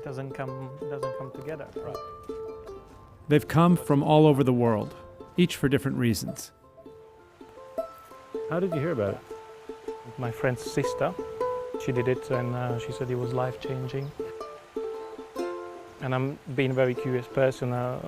doesn't come together. Right. They've come from all over the world, each for different reasons. How did you hear about it? My friend's sister, she did it, and she said it was life-changing. And I'm being a very curious person. I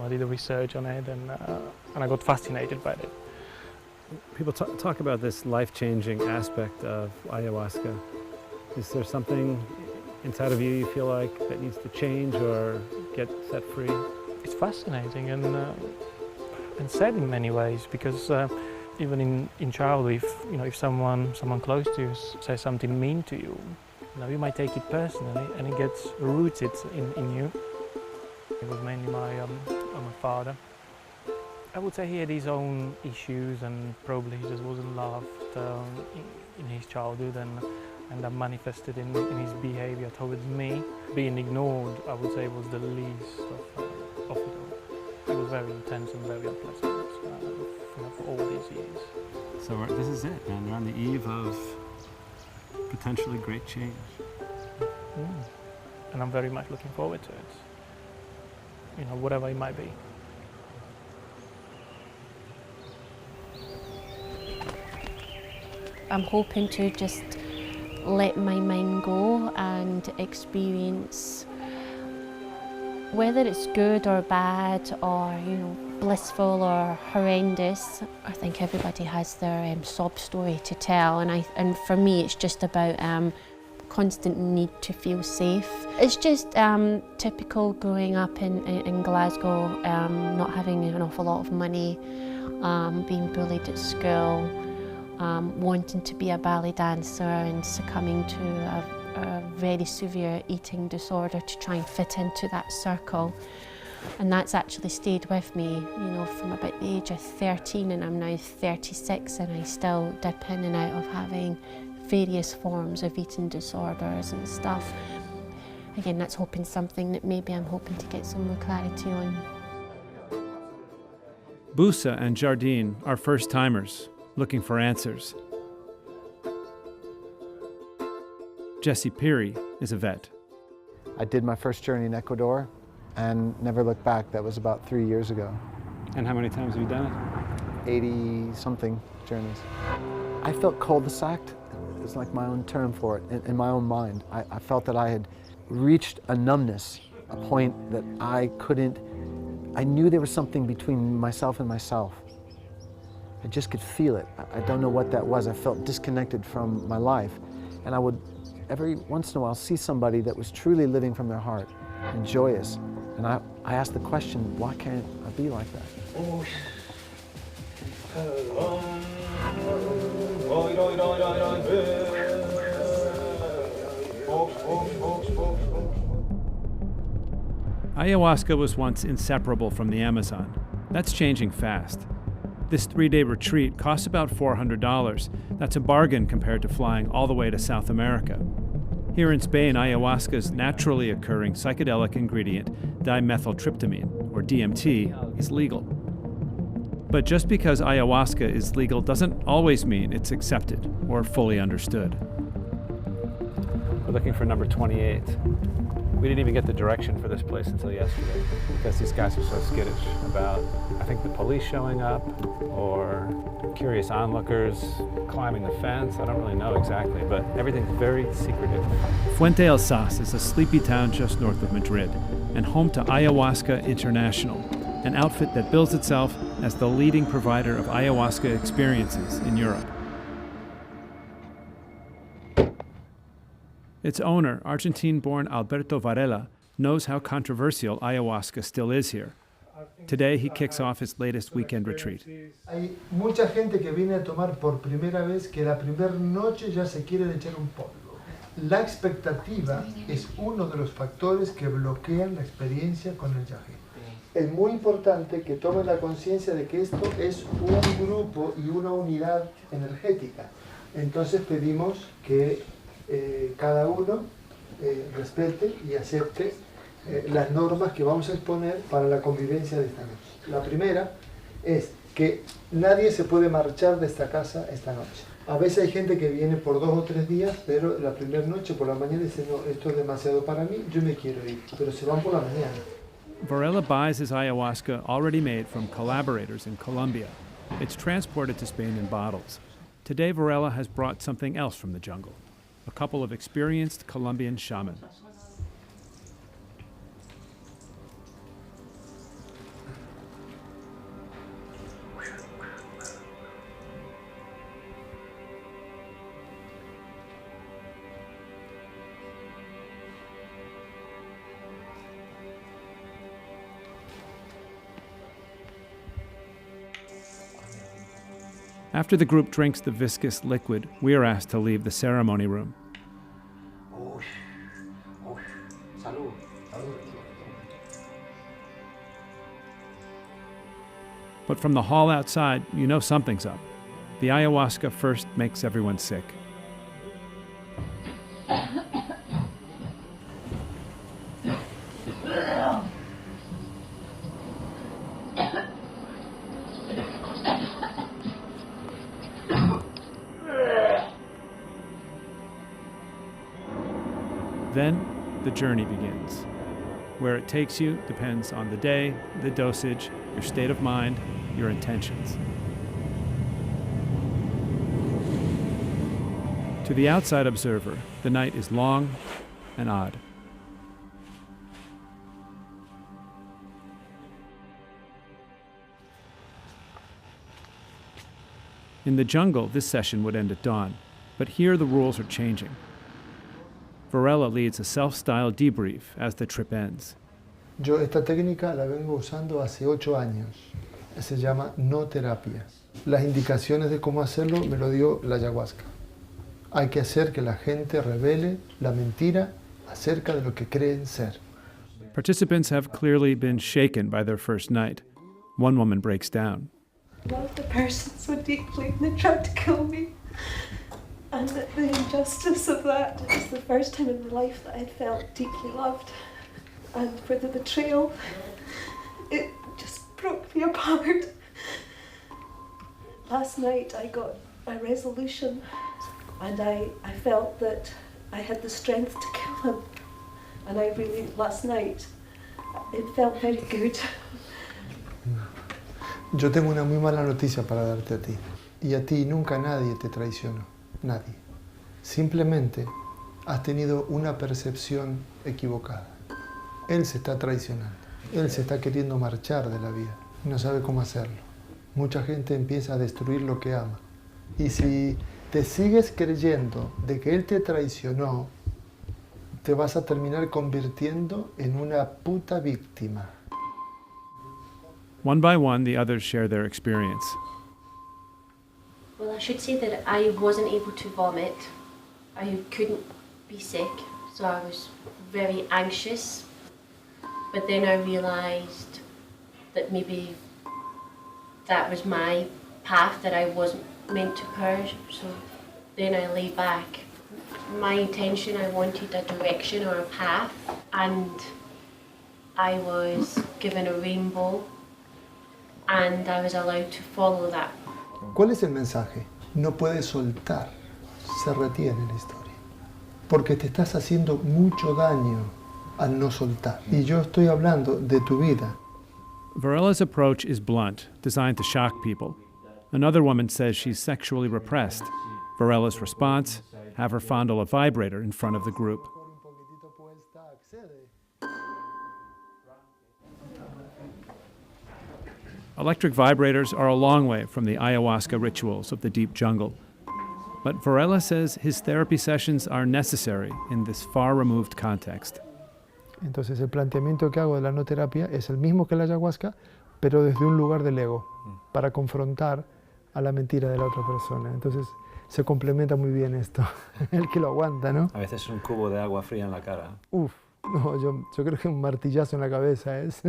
did a research on it, and I got fascinated by it. People talk about this life-changing aspect of ayahuasca. Is there something inside of you feel like that needs to change or get set free? It's fascinating and sad in many ways, because even in childhood, if someone close to you says something mean to you, you might take it personally, and it gets rooted in you. It was mainly my father. I would say he had his own issues, and probably he just wasn't loved in his childhood, and that manifested in his behavior towards me. Being ignored, I would say, was the least of it all. It was very intense and very unpleasant for all these years. So this is it, man. We're on the eve of potentially great change. And I'm very much looking forward to it, whatever it might be. I'm hoping to just let my mind go and experience, whether it's good or bad or blissful or horrendous. I think everybody has their sob story to tell, and for me it's just about constant need to feel safe. It's just typical growing up in Glasgow, not having an awful lot of money, being bullied at school, wanting to be a ballet dancer and succumbing to a very severe eating disorder to try and fit into that circle. And that's actually stayed with me, from about the age of 13, and I'm now 36, and I still dip in and out of having various forms of eating disorders and stuff. Again, that's something that maybe I'm hoping to get some more clarity on. Busa and Jardine are first-timers looking for answers. Jesse Peary is a vet. I did my first journey in Ecuador and never looked back. That was about 3 years ago. And how many times have you done it? 80-something journeys. I felt cul-de-saced. It's like my own term for it, in my own mind. I felt that I had reached a numbness, a point that I knew there was something between myself and myself. I just could feel it. I don't know what that was. I felt disconnected from my life. And I would, every once in a while, see somebody that was truly living from their heart and joyous. And I asked the question, why can't I be like that? Ayahuasca was once inseparable from the Amazon. That's changing fast. This 3-day retreat costs about $400. That's a bargain compared to flying all the way to South America. Here in Spain, ayahuasca's naturally occurring psychedelic ingredient, dimethyltryptamine, or DMT, is legal. But just because ayahuasca is legal doesn't always mean it's accepted or fully understood. We're looking for number 28. We didn't even get the direction for this place until yesterday because these guys are so skittish about, I think, the police showing up or curious onlookers climbing the fence. I don't really know exactly, but everything's very secretive. Fuente El Sas is a sleepy town just north of Madrid and home to Ayahuasca International, an outfit that bills itself as the leading provider of ayahuasca experiences in Europe. Its owner, Argentine-born Alberto Varela, knows how controversial ayahuasca still is here. Today, he kicks off his latest weekend retreat. Hay mucha gente que viene a tomar por primera vez que la primera noche ya se quiere echar un polvo. La expectativa es uno de los factores que bloquean la experiencia con el yagé. Es muy importante que tomen la conciencia de que esto es un grupo y una unidad energética. Entonces pedimos que cada uno respete y acepte las normas que vamos a exponer para la convivencia de esta noche. La primera es que nadie se puede marchar de esta casa esta noche. A veces hay gente que viene por 2 o 3 días, pero la primera noche por la mañana dice, no, esto es demasiado para mí, yo me quiero ir, pero se van por la mañana. Varela buys his ayahuasca already made from collaborators in Colombia. It's transported to Spain in bottles. Today, Varela has brought something else from the jungle, a couple of experienced Colombian shamans. After the group drinks the viscous liquid, we are asked to leave the ceremony room. But from the hall outside, you know something's up. The ayahuasca first makes everyone sick. Then the journey begins. Where it takes you depends on the day, the dosage, your state of mind, your intentions. To the outside observer, the night is long and odd. In the jungle, this session would end at dawn, but here the rules are changing. Varela leads a self-styled debrief as the trip ends. Yo esta técnica la vengo usando hace 8 años. Se llama no terapia. Las indicaciones de cómo hacerlo me lo dio la ayahuasca. Hay que hacer que la gente revele la mentira acerca de lo que creen ser. Participants have clearly been shaken by their first night. One woman breaks down. I loved the person so deeply and they tried to kill me. And the injustice of that is the first time in my life that I felt deeply loved. And for the betrayal, it just broke me apart. Last night I got a resolution and I felt that I had the strength to kill him. And I really, last night, it felt very good. Yo tengo una muy mala noticia para darte a ti. Y a ti nunca nadie te traicionó. Nadie. Simplemente has tenido una percepción equivocada. Él se está traicionando. Él se está queriendo marchar de la vida. No sabe cómo hacerlo. Mucha gente empieza a destruir lo que ama. Y si te sigues creyendo de que él te traicionó, te vas a terminar convirtiendo en una puta víctima. One by one, the others share their experience. Well, I should say that I wasn't able to vomit. I couldn't be sick, so I was very anxious. But then I realised that maybe that was my path that I wasn't meant to purge, so then I lay back. My intention, I wanted a direction or a path, and I was given a rainbow, and I was allowed to follow that. ¿Cuál es el mensaje? No puedes soltar, se retiene la historia, porque te estás haciendo mucho daño al no soltar. Y yo estoy hablando de tu vida. Varela's approach is blunt, designed to shock people. Another woman says she's sexually repressed. Varela's response, have her fondle a vibrator in front of the group. Electric vibrators are a long way from the ayahuasca rituals of the deep jungle. But Varela says his therapy sessions are necessary in this far-removed context. Entonces el planteamiento que hago de la no terapia es el mismo que la ayahuasca, pero desde un lugar del ego, para confrontar a la mentira de la otra persona. Entonces se complementa muy bien esto, el que lo aguanta, ¿no? A veces un cubo de agua fría en la cara. Uf, no, yo creo que un martillazo en la cabeza es.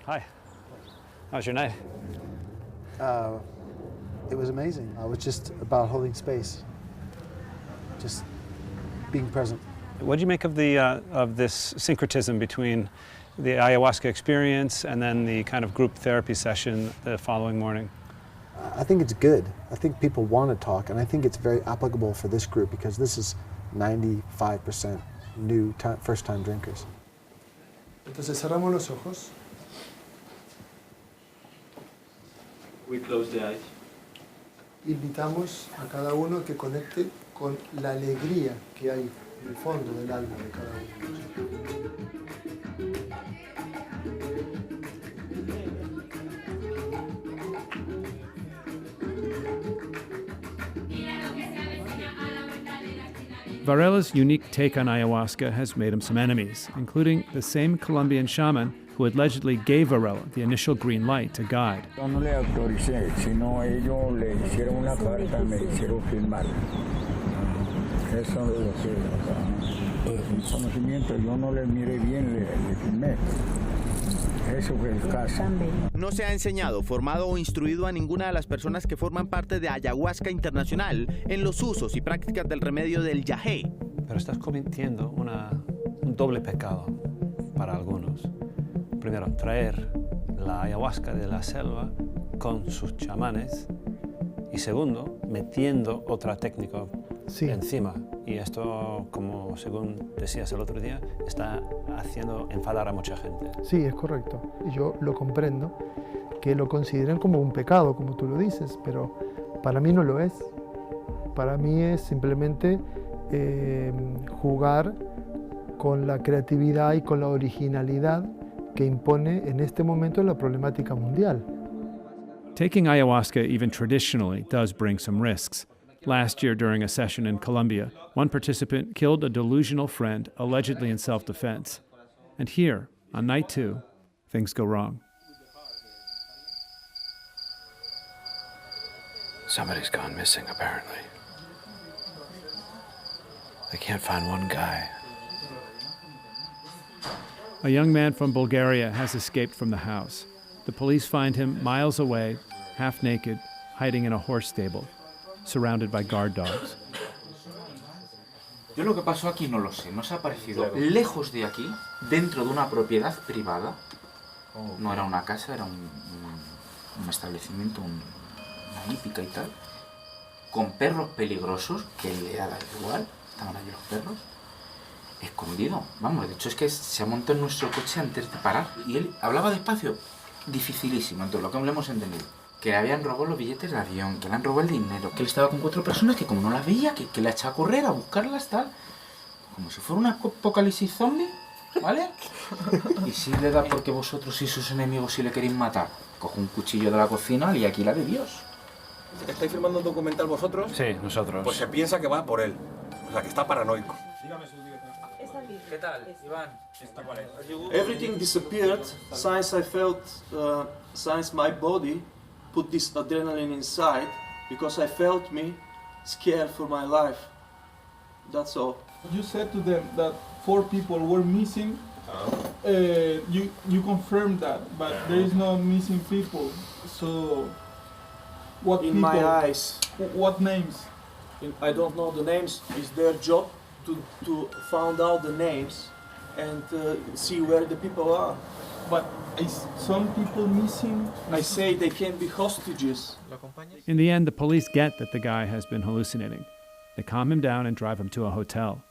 Hi. How's your night? It was amazing. I was just about holding space, just being present. What did you make of this syncretism between the ayahuasca experience and then the kind of group therapy session the following morning? I think it's good. I think people want to talk, and I think it's very applicable for this group because this is 95% new first-time drinkers. Entonces cerramos los ojos. We close the eyes. Invitamos a cada uno que conecte con la alegría que hay en el fondo del alma de cada uno. Varela's unique take on ayahuasca has made him some enemies, including the same Colombian shaman who allegedly gave Varela the initial green light to guide. Yo no le autoricé, sino ellos le hicieron una carta, me hicieron firmar. Eso es lo que, el conocimiento, yo no le miré bien, le firmé. Eso fue el caso. No se ha enseñado, formado o instruido a ninguna de las personas que forman parte de Ayahuasca Internacional en los usos y prácticas del remedio del yagé. Pero estás cometiendo un doble pecado para algunos. Primero, traer la ayahuasca de la selva con sus chamanes. Y segundo, metiendo otra técnica encima. Y esto, como según decías el otro día, está haciendo enfadar a mucha gente. Sí, es correcto. Yo lo comprendo, que lo consideren como un pecado, como tú lo dices, pero para mí no lo es. Para mí es simplemente jugar con la creatividad y con la originalidad que impone en este momento la problemática mundial. Taking ayahuasca even traditionally does bring some risks. Last year, during a session in Colombia, one participant killed a delusional friend, allegedly in self-defense. And here, on night 2, things go wrong. Somebody's gone missing, apparently. They can't find one guy. A young man from Bulgaria has escaped from the house. The police find him miles away, half naked, hiding in a horse stable, surrounded by guard dogs. Yo lo que pasó aquí no lo sé. Nos ha aparecido lejos de aquí, dentro de una propiedad privada. No era una casa, era un establecimiento, una hípica y tal, con perros peligrosos, que le da igual, estaban allí los perros, escondido. Vamos, de hecho es que se ha montado en nuestro coche antes de parar. Y él hablaba despacio, dificilísimo, entonces lo que le hemos entendido. Que le habían robado los billetes de avión, que le han robado el dinero, que él estaba con 4 personas que como no las veía, que le ha echado a correr, a buscarlas, tal. Como si fuera un apocalipsis zombie, ¿vale? Y si le da porque vosotros y sus enemigos si le queréis matar, coge un cuchillo de la cocina y aquí la de Dios. ¿Estáis firmando un documental vosotros? Sí, nosotros. Pues se piensa que va por él, o sea que está paranoico. ¿Qué tal, Iván? Everything disappeared since I felt, since my body put this adrenaline inside, because I felt me scared for my life. That's all. You said to them that 4 people were missing. You confirmed that, but there is no missing people. So, what in people? My eyes. What names? I don't know the names. It's their job to find out the names and see where the people are. But is some people missing? I say they can be hostages. In the end, the police get that the guy has been hallucinating. They calm him down and drive him to a hotel.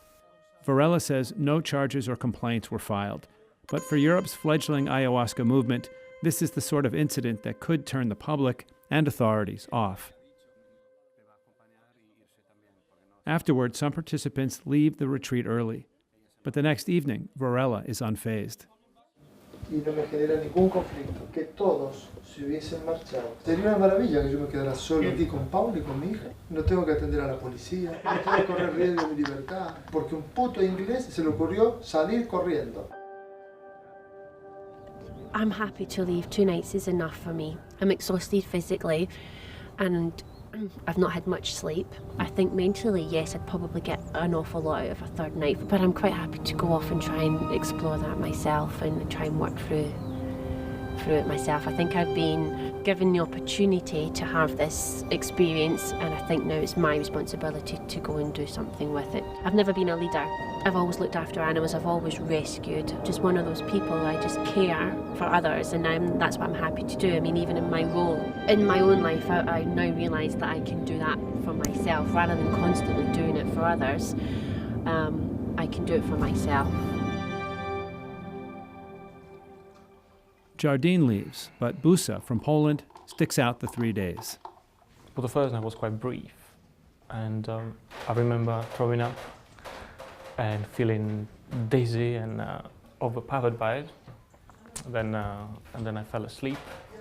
Varela says no charges or complaints were filed. But for Europe's fledgling ayahuasca movement, this is the sort of incident that could turn the public and authorities off. Afterward, some participants leave the retreat early. But the next evening, Varela is unfazed. Y no me genera ningún conflicto, que todos se hubiesen marchado. Sería una maravilla que yo me quedara solo aquí con Paula y con mi hija. No tengo que atender a la policía, no tengo que correr riesgo de mi libertad, porque un puto inglés se le ocurrió salir corriendo. I'm happy to leave. 2 nights is enough for me. I'm exhausted physically and I've not had much sleep. I think mentally, yes, I'd probably get an awful lot out of a 3rd night, but I'm quite happy to go off and try and explore that myself and try and work through through it myself. I think I've been given the opportunity to have this experience, and I think now it's my responsibility to go and do something with it. I've never been a leader. I've always looked after animals, I've always rescued. Just one of those people, I just care for others, and that's what I'm happy to do. I mean, even in my role, in my own life, I now realise that I can do that for myself. Rather than constantly doing it for others, I can do it for myself. Jardine leaves, but Busa from Poland sticks out the 3 days. Well, the first night was quite brief, and I remember throwing up and feeling dizzy and overpowered by it. And then I fell asleep.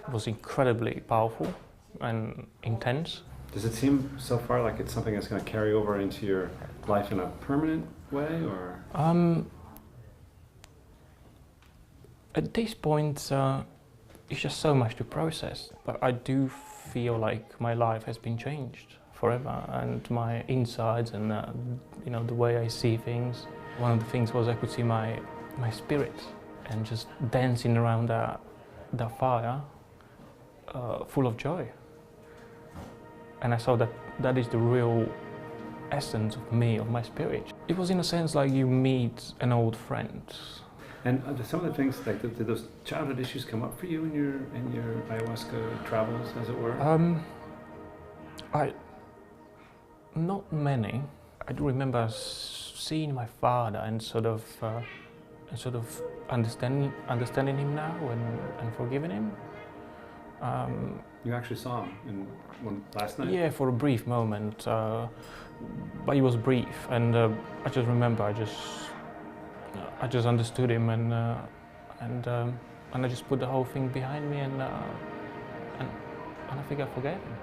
It was incredibly powerful and intense. Does it seem so far like it's something that's going to carry over into your life in a permanent way, or? At this point, it's just so much to process. But I do feel like my life has been changed forever, and my insides and the way I see things. One of the things was I could see my spirit and just dancing around the fire, full of joy. And I saw that is the real essence of me, of my spirit. It was in a sense like you meet an old friend. And some of the things, like did those childhood issues come up for you in your ayahuasca travels, as it were? Not many. I do remember seeing my father and sort of understanding him now and forgiving him. You actually saw him last night? Yeah, for a brief moment, but it was brief, and I just remember I just understood him, and I just put the whole thing behind me, and I think I forgave him.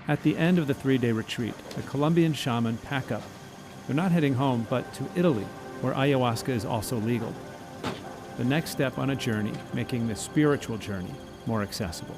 At the end of the 3-day retreat, the Colombian shaman pack up. They're not heading home, but to Italy, where ayahuasca is also legal. The next step on a journey, making the spiritual journey more accessible.